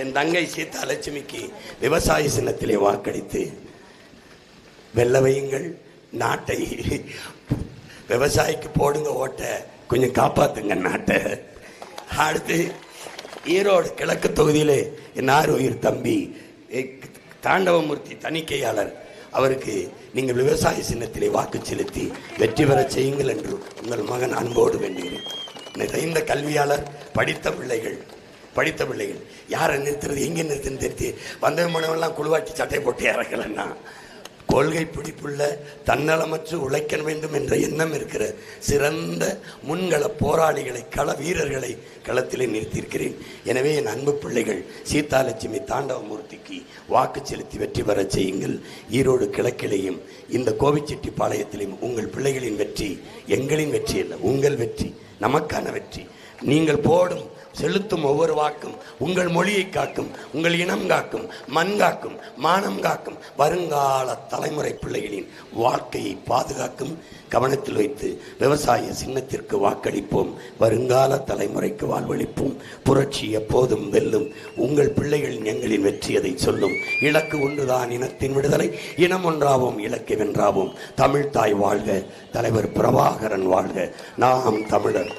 என் தங்கை சீதாலட்சுமிக்கு விவசாய சின்னத்திலே வாக்களித்து வெல்ல வையுங்கள். நாட்டை விவசாயிக்கு போடுங்க ஓட்ட, கொஞ்சம் காப்பாத்துங்க நாட்டை. அடுத்து ஈரோடு கிழக்கு தொகுதியிலே என் உயிர் தம்பி தாண்டவமூர்த்தி தணிக்கையாளர், அவருக்கு நீங்கள் விவசாய சின்னத்திலே வாக்கு செலுத்தி வெற்றி பெற செய்யுங்கள் என்று உங்கள் மகன் அன்போடு வேண்டுகிறேன். நிறைந்த கல்வியாளர், படித்த பிள்ளைகள் யாரை நிறுத்துறது, எங்கே நிறுத்துன்னு தெரிஞ்சு வந்த மனவெல்லாம் குழுவாட்டி சட்டை போட்டு இறக்கலன்னா, கொள்கை பிடிப்புள்ள தன்னலமற்று உழைக்க வேண்டும் என்ற எண்ணம் இருக்கிற சிறந்த முன்கள போராளிகளை, கள வீரர்களை களத்திலே நிறுத்தியிருக்கிறேன். எனவே என் அன்பு பிள்ளைகள், சீதாலட்சுமி தாண்டவமூர்த்திக்கு வாக்கு செலுத்தி வெற்றி பெற செய்யுங்கள். ஈரோடு கிழக்கிலேயும் இந்த கோவிச்செட்டிப்பாளையத்திலும் உங்கள் பிள்ளைகளின் வெற்றி எங்களின் வெற்றி அல்ல, உங்கள் வெற்றி, நமக்கான வெற்றி. நீங்கள் போடும் செலுத்தும் ஒவ்வொரு வாக்கும் உங்கள் மொழியை காக்கும், உங்கள் இனம் காக்கும், மண் காக்கும், மானம் காக்கும், வருங்கால தலைமுறை பிள்ளைகளின் வாழ்க்கையை பாதுகாக்கும். கவனத்தில் வைத்து விவசாய சின்னத்திற்கு வாக்களிப்போம், வருங்கால தலைமுறைக்கு வாழ்வளிப்போம். புரட்சி எப்போதும் வெல்லும். உங்கள் பிள்ளைகளின் எங்களின் வெற்றி அதை சொல்லும். இலக்கு ஒன்றுதான், இனத்தின் விடுதலை. இனம் ஒன்றாவோம், இலக்கை வென்றாவோம். தமிழ் தாய் வாழ்க, தலைவர் பிரபாகரன் வாழ்க. நாம் தமிழர்.